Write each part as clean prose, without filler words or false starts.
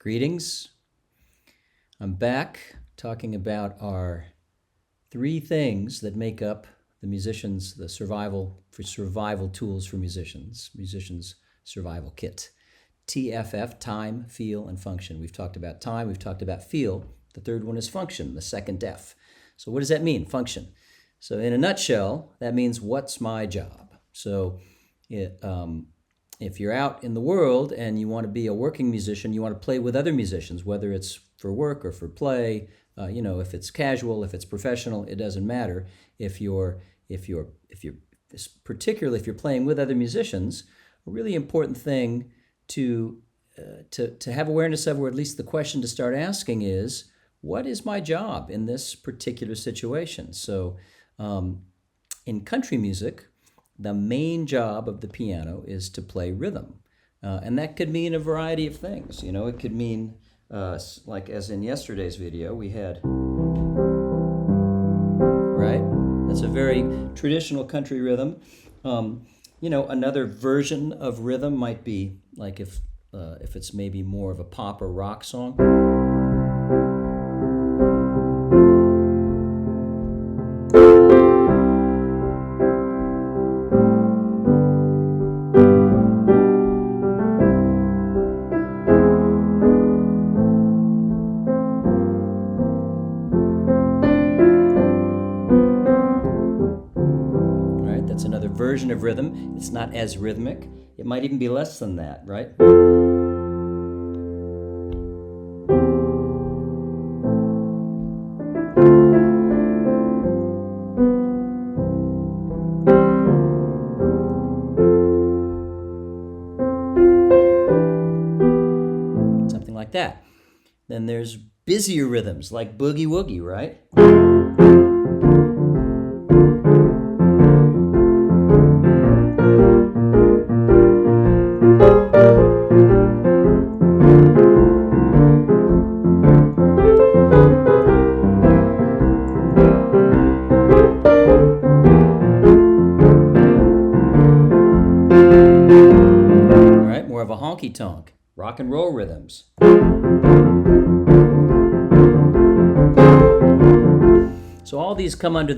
Greetings. I'm back talking about our 3 things that make up the musicians, the survival tools for musicians survival kit. TFF, time, feel, and function. We've talked about time, we've talked about feel. The third one is function, the second F. So what does that mean, function? So in a nutshell, that means what's my job? So if you're out in the world and you want to be a working musician, you want to play with other musicians, whether it's for work or for play, if it's casual, if it's professional, it doesn't matter. Particularly if you're playing with other musicians, a really important thing to have awareness of, or at least the question to start asking is, what is my job in this particular situation? So in country music, the main job of the piano is to play rhythm. And that could mean a variety of things. It could mean, like as in yesterday's video, we had, right? That's a very traditional country rhythm. Another version of rhythm might be like if it's maybe more of a pop or rock song. That's another version of rhythm. It's not as rhythmic. It might even be less than that, right? Something like that. Then there's busier rhythms like boogie woogie, right? More of a honky-tonk, rock and roll rhythms. So all these come under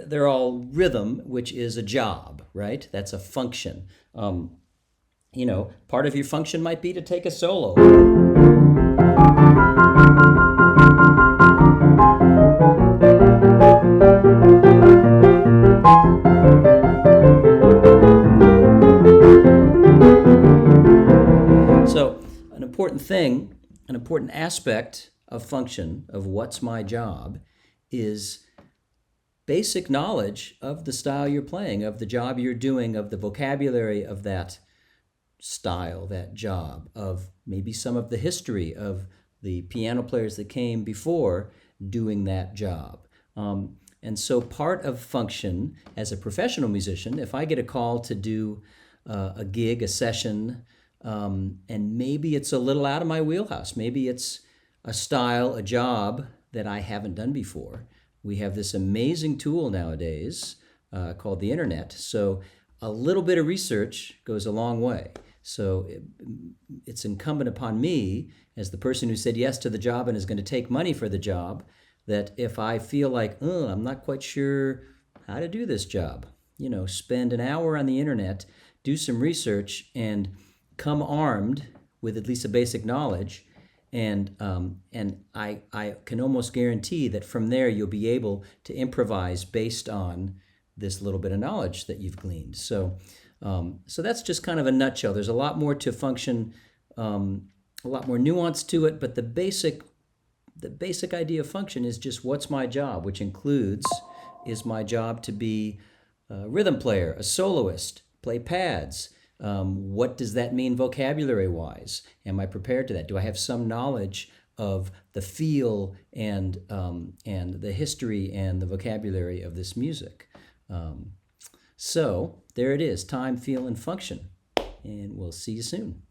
they're all rhythm, which is a job, right? That's a function. Part of your function might be to take a solo. So an important aspect of function, of what's my job, is basic knowledge of the style you're playing, of the job you're doing, of the vocabulary of that style, that job, of maybe some of the history of the piano players that came before doing that job. And so part of function as a professional musician, if I get a call to do a gig, a session, and maybe it's a little out of my wheelhouse. Maybe it's a style, a job that I haven't done before. We have this amazing tool nowadays called the internet. So a little bit of research goes a long way. So it's incumbent upon me, as the person who said yes to the job and is going to take money for the job, that if I feel like, I'm not quite sure how to do this job, spend an hour on the internet, do some research, and come armed with at least a basic knowledge, and I can almost guarantee that from there you'll be able to improvise based on this little bit of knowledge that you've gleaned. So that's just kind of a nutshell. There's a lot more to function, a lot more nuance to it, but the basic idea of function is just what's my job, which includes, is my job to be a rhythm player, a soloist, play pads. What does that mean vocabulary-wise? Am I prepared to that? Do I have some knowledge of the feel and the history and the vocabulary of this music? So there it is, time, feel, and function. And we'll see you soon.